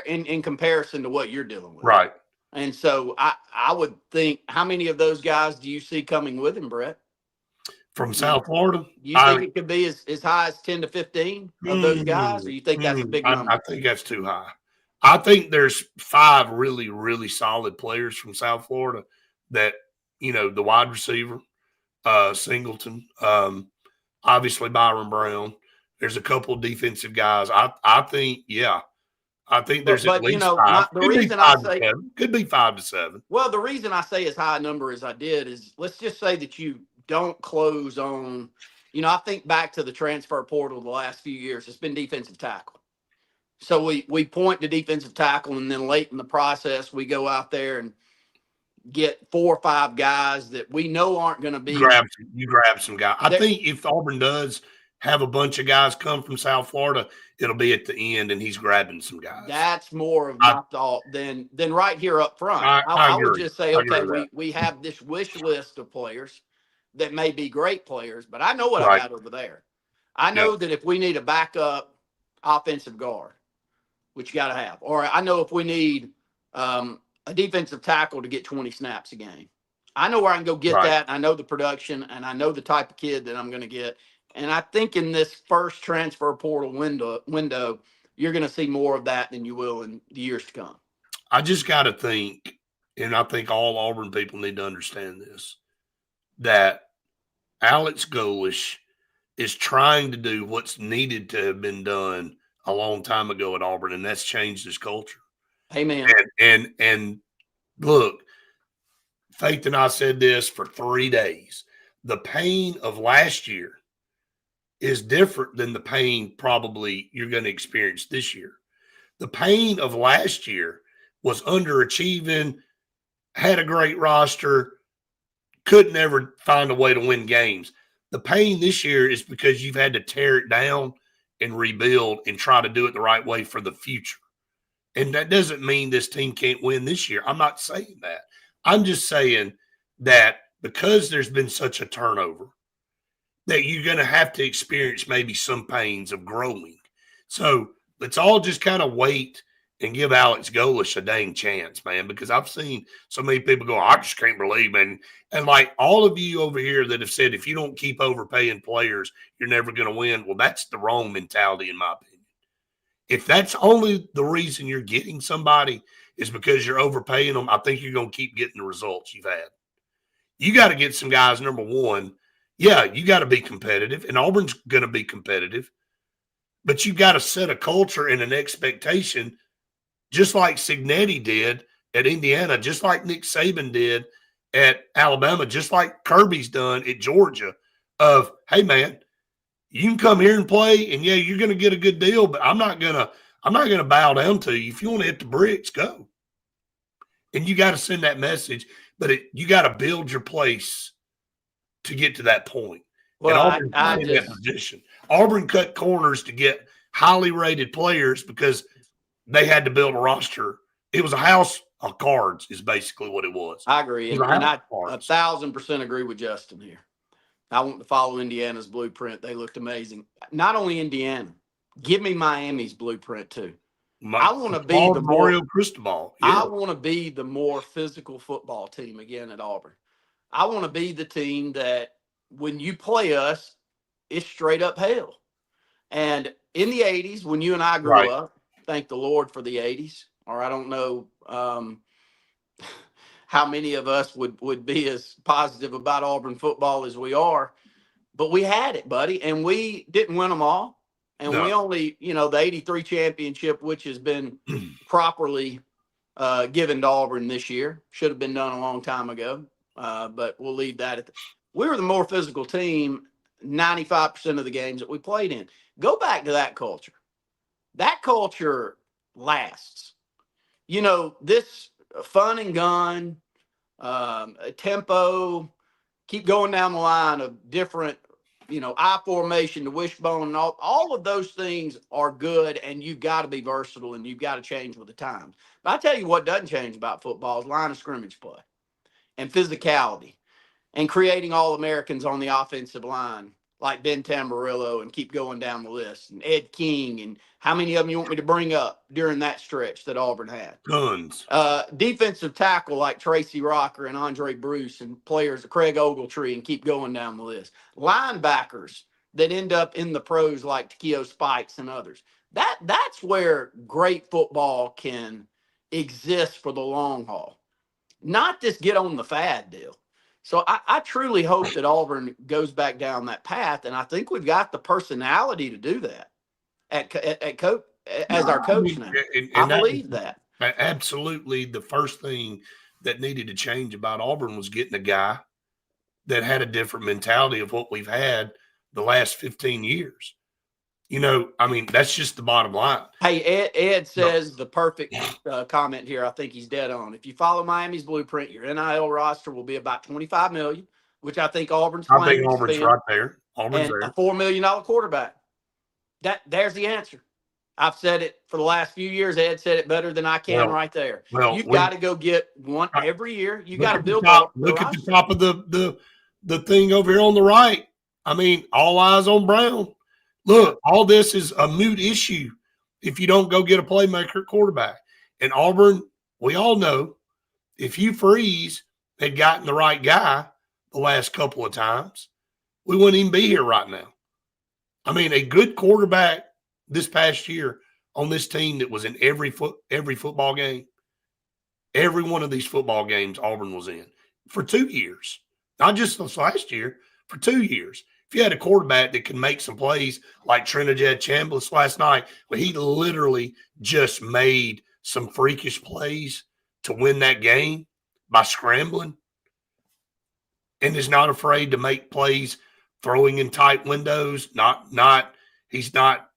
in comparison to what you're dealing with. Right. And so I would think, how many of those guys do you see coming with him, Brett? From South Florida? You think it could be as high as 10 to 15 of those guys, or you think that's a big number? I think that's too high. I think there's 5 really, really solid players from South Florida that, the wide receiver, Singleton, obviously Byron Brown. There's a couple of defensive guys. I think, yeah. I think there's at least 5. The reason I say could be 5 to 7. Well, the reason I say as high a number as I did is, let's just say that you don't close on, I think back to the transfer portal the last few years, it's been defensive tackle. So we point to defensive tackle, and then late in the process, we go out there and get 4 or 5 guys that we know aren't going to be. You grab some guys. I think if Auburn does have a bunch of guys come from South Florida, it'll be at the end, and he's grabbing some guys. That's more of my thought than right here up front. I would just say, okay, we have this wish list of players that may be great players, but I know what I got over there. I know that if we need a backup offensive guard, which you got to have, or I know if we need a defensive tackle to get 20 snaps a game, I know where I can go get that. I know the production, and I know the type of kid that I'm going to get. And I think in this first transfer portal window, you're going to see more of that than you will in the years to come. I just got to think, and I think all Auburn people need to understand this. that Alex Golish is trying to do what's needed to have been done a long time ago at Auburn, and that's changed his culture. Amen. And look, Faith and I said this for 3 days. The pain of last year is different than the pain probably you're going to experience this year. The pain of last year was underachieving, had a great roster, couldn't ever find a way to win games. The pain this year is because you've had to tear it down and rebuild and try to do it the right way for the future. And that doesn't mean this team can't win this year. I'm not saying that. I'm just saying that because there's been such a turnover, that you're going to have to experience maybe some pains of growing. So let's all just kind of wait and give Alex Golish a dang chance, man, because I've seen so many people go, I just can't believe, man. And like all of you over here that have said, if you don't keep overpaying players, you're never going to win. Well, that's the wrong mentality, in my opinion. If that's only the reason you're getting somebody is because you're overpaying them, I think you're going to keep getting the results you've had. You got to get some guys, number one. Yeah, you got to be competitive, and Auburn's going to be competitive. But you got to set a culture and an expectation, just like Signetti did at Indiana, just like Nick Saban did at Alabama, just like Kirby's done at Georgia, of, hey, man, you can come here and play, and, yeah, you're going to get a good deal, but I'm not gonna bow down to you. If you want to hit the bricks, go. And you got to send that message, but you got to build your place to get to that point. Well, and Auburn's in that position. Auburn cut corners to get highly rated players because they had to build a roster. It was a house of cards is basically what it was. I agree. And I 1,000% agree with Justin here. I want to follow Indiana's blueprint. They looked amazing. Not only Indiana, give me Miami's blueprint too. I want to be the Mario Cristobal. Yeah. I want to be the more physical football team again at Auburn. I want to be the team that when you play us, it's straight up hell. And in the 80s, when you and I grew up, thank the Lord for the 80s, or I don't know how many of us would be as positive about Auburn football as we are, but we had it, buddy, and we didn't win them all. And we only, the 83 championship, which has been properly given to Auburn this year, should have been done a long time ago. But we'll leave that we were the more physical team 95% of the games that we played in. Go back to that culture. That culture lasts. This fun and gun, tempo, keep going down the line of different, I formation, the wishbone, and all of those things are good, and you've got to be versatile, and you've got to change with the times. But I tell you what doesn't change about football is line of scrimmage play and physicality and creating All-Americans on the offensive line like Ben Tamburillo and keep going down the list, and Ed King, and how many of them you want me to bring up during that stretch that Auburn had? Tons. Defensive tackle like Tracy Rocker and Andre Bruce, and players, Craig Ogletree, and keep going down the list. Linebackers that end up in the pros like Takeo Spikes and others. That's where great football can exist for the long haul, not just get on the fad deal. So I truly hope that Auburn goes back down that path, and I think we've got the personality to do that as our coach now. I believe that. Absolutely. The first thing that needed to change about Auburn was getting a guy that had a different mentality of what we've had the last 15 years. That's just the bottom line. Hey, Ed says the perfect comment here. I think he's dead on. If you follow Miami's blueprint, your NIL roster will be about $25 million, which I think Auburn's planning to spend. Right there. Auburn's there. A $4 million quarterback. There's the answer. I've said it for the last few years. Ed said it better than I can right there. You've got to go get one every year. You got to build look at the top of the thing over here on the right. All eyes on Brown. Look, all this is a moot issue if you don't go get a playmaker quarterback. And Auburn, we all know, if Hugh Freeze had gotten the right guy the last couple of times, we wouldn't even be here right now. A good quarterback this past year on this team that was in every football game, every one of these football games Auburn was in for 2 years. not just this last year, for 2 years. If you had a quarterback that can make some plays like Trinidad Chambliss last night, where he literally just made some freakish plays to win that game by scrambling and is not afraid to make plays throwing in tight windows, he's not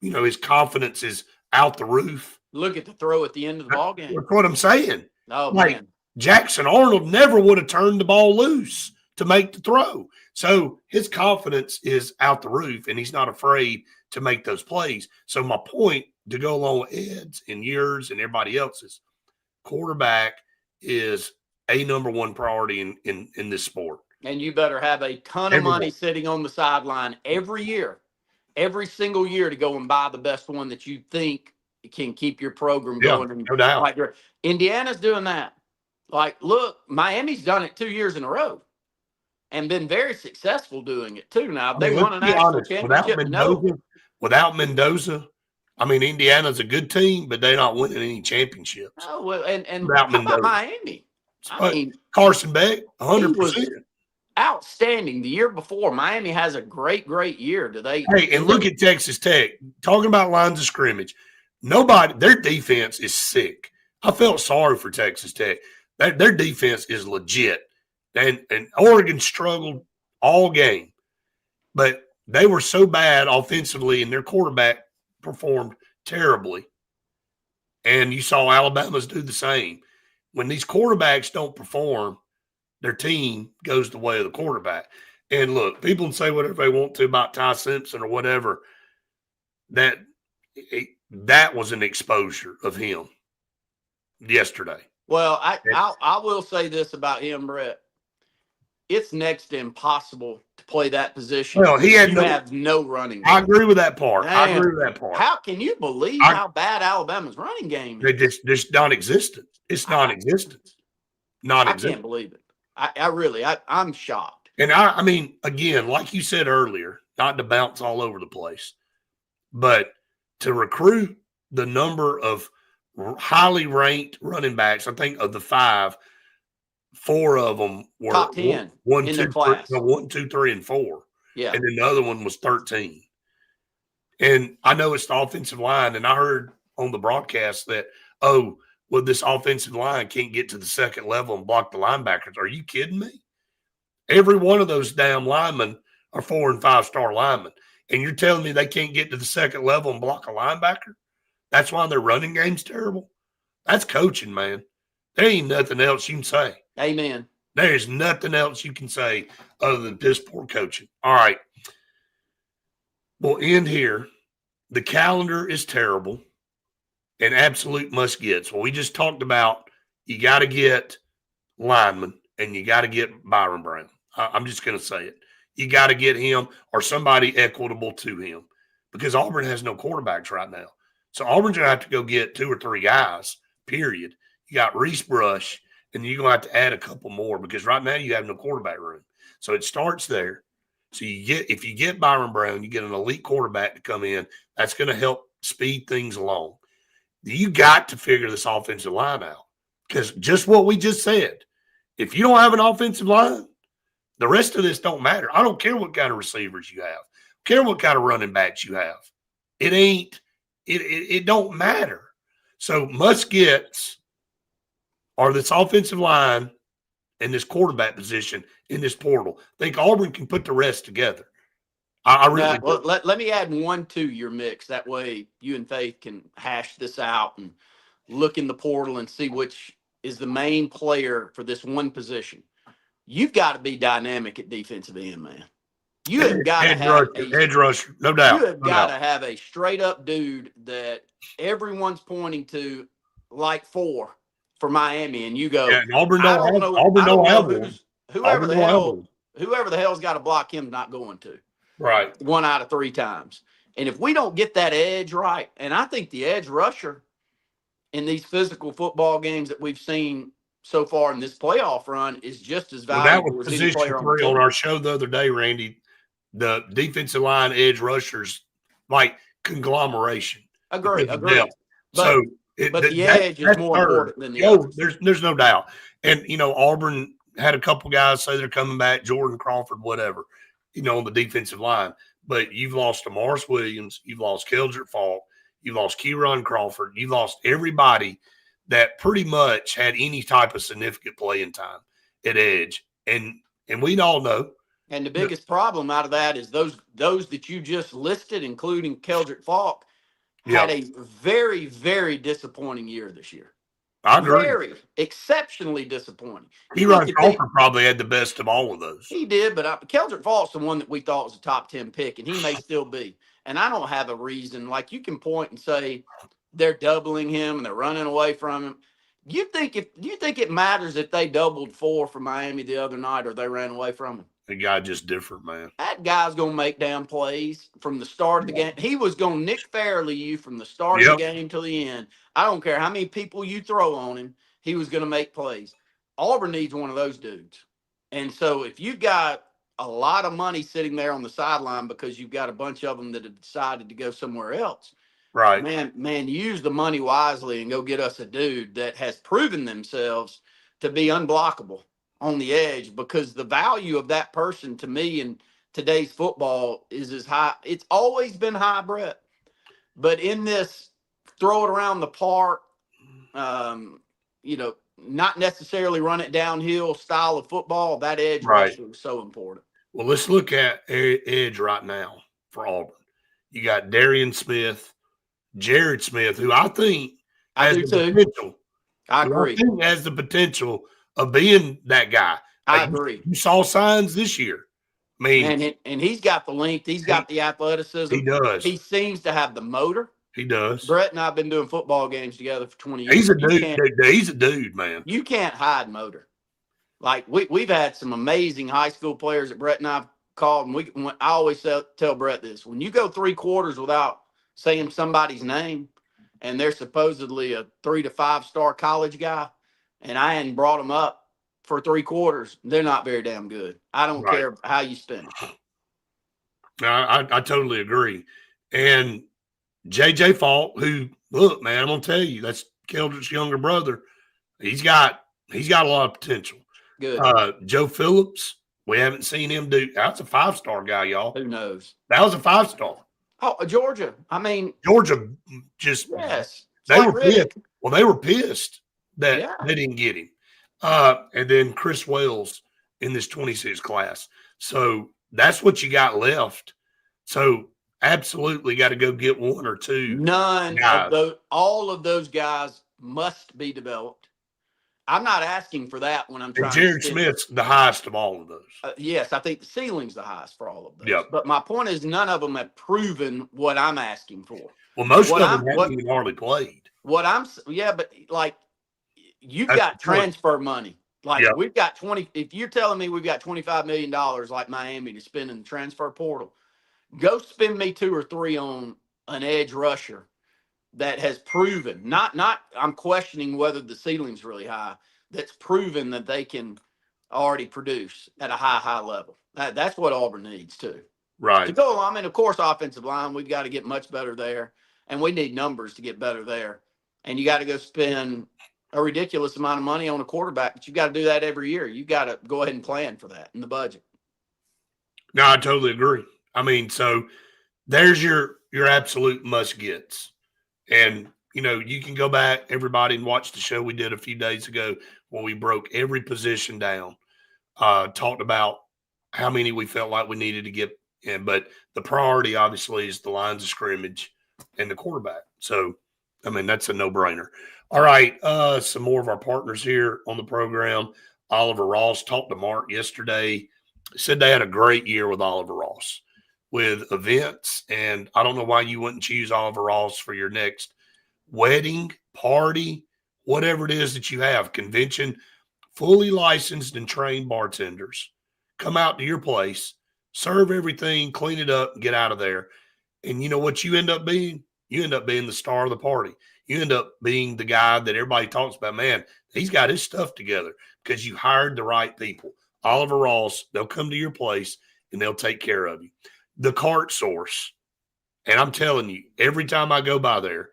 his confidence is out the roof. Look at the throw at the end of the ball game. That's what I'm saying. Oh, like, man. Jackson Arnold never would have turned the ball loose to make the throw. So his confidence is out the roof, and he's not afraid to make those plays. So my point, to go along with Ed's and yours and everybody else's, quarterback is a number one priority in this sport. And you better have a ton of money sitting on the sideline every year, every single year, to go and buy the best one that you think can keep your program going. No doubt. Like, Indiana's doing that. Like, look, Miami's done it 2 years in a row and been very successful doing it too. Now, they won a national championship. Without Mendoza, I mean, Indiana's a good team, but they're not winning any championships. Oh, well, and how about Miami? I mean, Carson Beck, 100%. Outstanding the year before. Miami has a great year. And look at Texas Tech. Talking about lines of scrimmage, their defense is sick. I felt sorry for Texas Tech. Their defense is legit. And Oregon struggled all game. But they were so bad offensively, and their quarterback performed terribly. And you saw Alabama's do the same. When these quarterbacks don't perform, their team goes the way of the quarterback. And look, people can say whatever they want to about Ty Simpson or whatever. That was an exposure of him yesterday. Well, I will say this about him, Brett. It's next to impossible to play that position. Well, he had no running game. I agree with that part. Man, how can you believe how bad Alabama's running game is? It's non-existent. It's non-existent. I can't believe it. I'm shocked. And I mean, again, like you said earlier, not to bounce all over the place, but to recruit the number of highly ranked running backs, I think of the 5, 4 of them were top 10 1, in 2, their class. 1, 2, 3, and 4. Yeah. And then the other one was 13. And I know it's the offensive line, and I heard on the broadcast that, this offensive line can't get to the second level and block the linebackers. Are you kidding me? Every one of those damn linemen are 4- and 5-star linemen. And you're telling me they can't get to the second level and block a linebacker? That's why their running game's terrible? That's coaching, man. There ain't nothing else you can say. Amen. There's nothing else you can say other than piss poor coaching. All right. We'll end here. The calendar is terrible and absolute must-gets. Well, we just talked about you got to get linemen and you got to get Byron Brown. I'm just going to say it. You got to get him or somebody equitable to him because Auburn has no quarterbacks right now. So Auburn's going to have to go get 2 or 3 guys, period. You got Reese Brush, and you're going to have to add a couple more because right now you have no quarterback room. So it starts there. So if you get Byron Brown, you get an elite quarterback to come in, that's going to help speed things along. You got to figure this offensive line out because just what we just said, if you don't have an offensive line, the rest of this don't matter. I don't care what kind of receivers you have. I don't care what kind of running backs you have. It don't matter. So must-gets are this offensive line and this quarterback position in this portal. I think Auburn can put the rest together. I really do. Well, let me add one to your mix. That way you and Faith can hash this out and look in the portal and see which is the main player for this one position. You've got to be dynamic at defensive end, man. You have got to have edge rusher, no doubt. You have got to have a straight-up dude that everyone's pointing to like for Miami, and you go, and Auburn don't have one. Whoever the hell's got to block him, not going to. Right. 1 out of 3 times. And if we don't get that edge right, and I think the edge rusher in these physical football games that we've seen so far in this playoff run is just as valuable as any player on our show the other day, Randy. The defensive line edge rushers, like conglomeration. Agree. But the edge is more important than the others. There's no doubt. And, Auburn had a couple guys say they're coming back, Jordan Crawford, whatever, on the defensive line. But you've lost Amaris Williams, you've lost Keldrick Falk, you've lost Kieron Crawford, you've lost everybody that pretty much had any type of significant playing time at edge. And we all know. And the biggest problem out of that is those that you just listed, including Keldrick Falk, had a very, very disappointing year this year. I agree. Very exceptionally disappointing. Kieron Crawford probably had the best of all of those. He did, but Keldrick Falk's the one that we thought was a top 10 pick, and he may still be. And I don't have a reason. Like, you can point and say they're doubling him and they're running away from him. Do you think it matters if they doubled 4 for Miami the other night or they ran away from him? The guy just different, man. That guy's going to make damn plays from the start of the game. He was going to Nick Fairley you from the start of the game till the end. I don't care how many people you throw on him. He was going to make plays. Auburn needs one of those dudes. And so if you've got a lot of money sitting there on the sideline because you've got a bunch of them that have decided to go somewhere else, right? Man, use the money wisely and go get us a dude that has proven themselves to be unblockable on the edge, because the value of that person to me in today's football is as high. It's always been high, Brett. But in this throw it around the park, not necessarily run it downhill style of football, that edge rusher is so important. Well, let's look at edge right now for Auburn. You got Darian Smith, Jared Smith, who I think has the potential. I agree. I think has the potential of being that guy. I agree. You saw signs this year. I mean, and he's got the length. He's got the athleticism. He does. He seems to have the motor. He does. Brett and I have been doing football games together for 20 years. He's a dude. He's a dude, man. You can't hide motor. Like, we've had some amazing high school players that Brett and I've called, and I always tell Brett this: when you go 3 quarters without saying somebody's name, and they're supposedly a 3 to 5 star college guy, and I hadn't brought them up for 3 quarters, they're not very damn good. I don't care how you spin it. No, I totally agree. And J.J. Falk, who, look, man, I'm gonna tell you, that's Keldrick's younger brother. He's got a lot of potential. Good. Joe Phillips, we haven't seen him do. That's a 5-star guy, y'all. Who knows? That was a 5-star. Oh, Georgia. I mean, Georgia just they were pissed. Well, they were pissed that they didn't get him. And then Chris Wells in this 26 class. So that's what you got left. So absolutely got to go get 1 or 2. None of those. All of those guys must be developed. I'm not asking for that when I'm trying. Jared Smith's the highest of all of those. Yes, I think the ceiling's the highest for all of those. Yep. But my point is, none of them have proven what I'm asking for. Well, most of them haven't even hardly played. But like, you've got transfer money. Like, we've got 20. If you're telling me we've got $25 million like Miami to spend in the transfer portal, go spend me 2 or 3 on an edge rusher that has proven, not I'm questioning whether the ceiling's really high, that's proven that they can already produce at a high level. That's what Auburn needs too. Right. To go along, I mean, of course, offensive line, we've got to get much better there, and we need numbers to get better there. And you got to go spend a ridiculous amount of money on a quarterback, but you got to do that every year. You got to go ahead and plan for that in the budget. No, I totally agree. I mean, so there's your absolute must-gets. And, you can go back, everybody, and watch the show we did a few days ago where we broke every position down, talked about how many we felt like we needed to get in. But the priority, obviously, is the lines of scrimmage and the quarterback. So, I mean, that's a no-brainer. All right, some more of our partners here on the program. Oliver Ross talked to Mark yesterday. Said they had a great year with Oliver Ross with events, and I don't know why you wouldn't choose Oliver Ross for your next wedding, party, whatever it is that you have, convention. Fully licensed and trained bartenders come out to your place, serve everything, clean it up, and get out of there. And you know what you end up being? You end up being the star of the party. You end up being the guy that everybody talks about. Man, he's got his stuff together because you hired the right people. Oliver Ross, they'll come to your place and they'll take care of you. The Cart Source. And I'm telling you, every time I go by there,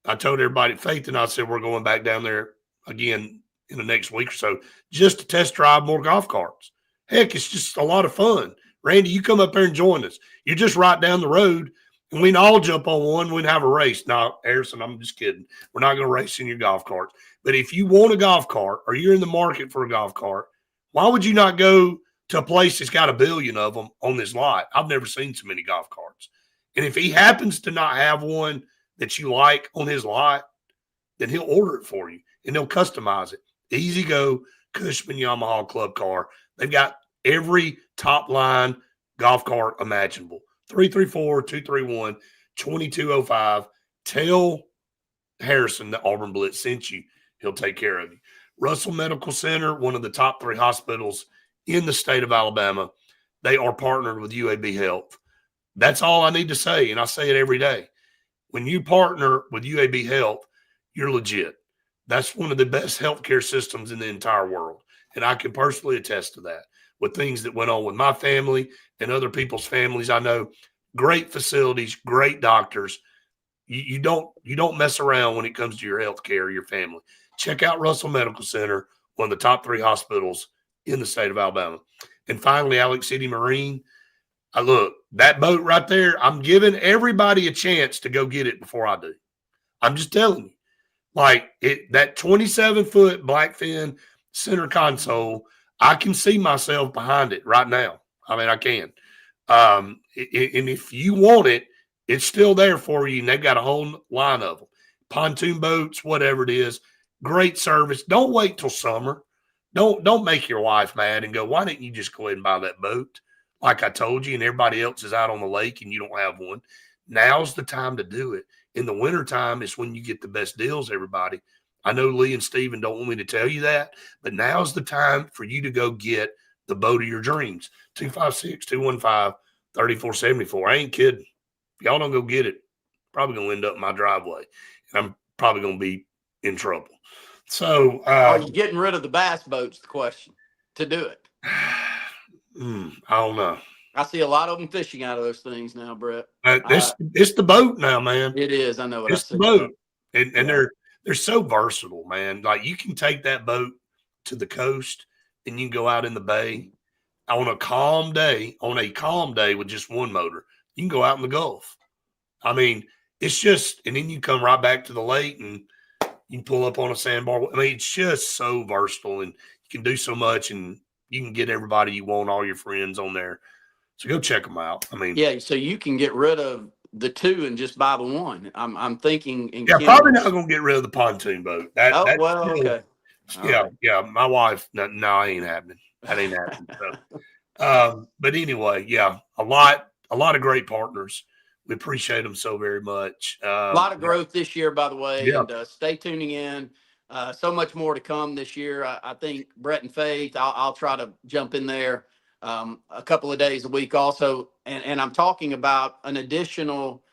I told everybody, Faith and I said, we're going back down there again in the next week or so just to test drive more golf carts. Heck, it's just a lot of fun. Randy, you come up there and join us. You're just right down the road, and we can all jump on one. We can have a race. Now, Harrison, I'm just kidding. We're not going to race in your golf carts. But if you want a golf cart or you're in the market for a golf cart, why would you not go to a place that's got a billion of them on this lot? I've never seen so many golf carts. And if he happens to not have one that you like on his lot, then he'll order it for you and they'll customize it. Easy Go, Cushman Yamaha Club Car. They've got every top line golf cart imaginable. 334-231-2205. Tell Harrison that Auburn Blitz sent you. He'll take care of you. Russell Medical Center, one of the top 3 hospitals in the state of Alabama. They are partnered with UAB Health. That's all I need to say, and I say it every day. When you partner with UAB Health, you're legit. That's one of the best healthcare systems in the entire world, and I can personally attest to that with things that went on with my family and other people's families. I know great facilities, great doctors. You don't mess around when it comes to your health care or your family. Check out Russell Medical Center, one of the top 3 hospitals in the state of Alabama. And finally, Alex City Marine. Look, that boat right there, I'm giving everybody a chance to go get it before I do. I'm just telling you. Like that 27-foot Blackfin center console, I can see myself behind it right now. I mean, I can. And if you want it, it's still there for you, and they've got a whole line of them. Pontoon boats, whatever it is, great service. Don't wait till summer. Don't make your wife mad and go, why didn't you just go ahead and buy that boat like I told you, and everybody else is out on the lake and you don't have one. Now's the time to do it. In the wintertime is when you get the best deals, everybody. I know Lee and Steven don't want me to tell you that, but now's the time for you to go get the boat of your dreams. 256-215-3474. I ain't kidding. If y'all don't go get it, probably going to end up in my driveway, and I'm probably going to be in trouble. So are you getting rid of the bass boats, the question, to do it? I don't know. I see a lot of them fishing out of those things now, Brett. It's the boat now, man. It is. I know what it's I said. The boat. And they're so versatile, man. Like you can take that boat to the coast and you can go out in the bay on a calm day with just one motor. You can go out in the Gulf. I mean, it's just, and then you come right back to the lake and you can pull up on a sandbar. I mean, it's just so versatile and you can do so much and you can get everybody you want, all your friends on there. So go check them out. I mean, yeah, so you can get rid of the 2 and just buy the 1. I'm thinking. Probably not going to get rid of the pontoon boat. Okay. Yeah. My wife, no, ain't happening. That ain't happening. So, but anyway, yeah, a lot of great partners. We appreciate them so very much. A lot of growth this year, by the way. Yeah. And stay tuning in. So much more to come this year. I think Brett and Faith, I'll try to jump in there a couple of days a week also. And I'm talking about an additional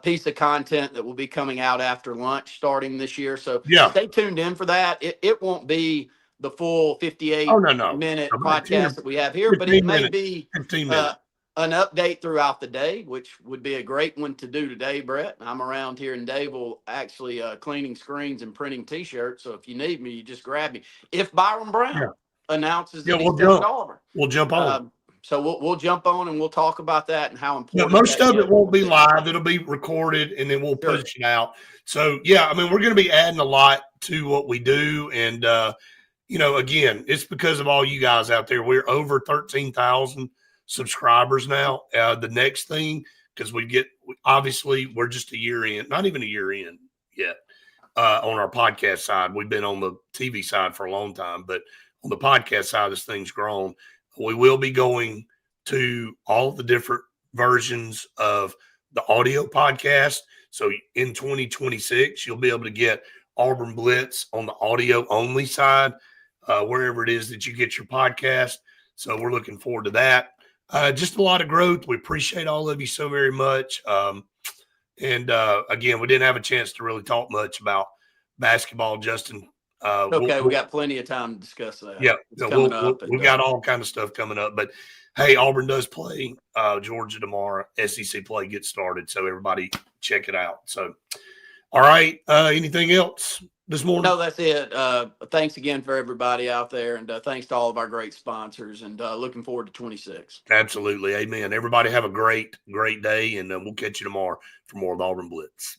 piece of content that will be coming out after lunch starting this year. So stay tuned in for that. It won't be the full 58-minute podcast that we have here, but it may be 15 minutes. An update throughout the day, which would be a great one to do today, Brett. I'm around here in Dayville actually cleaning screens and printing T-shirts. So if you need me, you just grab me. If Byron Brown announces that he's at Auburn, we'll jump on. So we'll jump on and we'll talk about that and how important. But most of it won't be live. It'll be recorded and then we'll push it out. So, yeah, I mean, we're going to be adding a lot to what we do. And, again, it's because of all you guys out there. We're over 13,000 subscribers now. The next thing, because obviously we're just a year in, not even a year in yet on our podcast side. We've been on the TV side for a long time, but on the podcast side, this thing's grown. We will be going to all the different versions of the audio podcast. So in 2026, you'll be able to get Auburn Blitz on the audio only side, wherever it is that you get your podcast. So we're looking forward to that. Just a lot of growth. We appreciate all of you so very much. Again, we didn't have a chance to really talk much about basketball, Justin. We got plenty of time to discuss that. Yeah, we got all kind of stuff coming up. But, hey, Auburn does play Georgia tomorrow. SEC play gets started, so everybody check it out. So, all right, anything else? this morning? No, that's it. Thanks again for everybody out there, and thanks to all of our great sponsors, and looking forward to 26. Absolutely. Amen. Everybody have a great, great day, and we'll catch you tomorrow for more of the Auburn Blitz.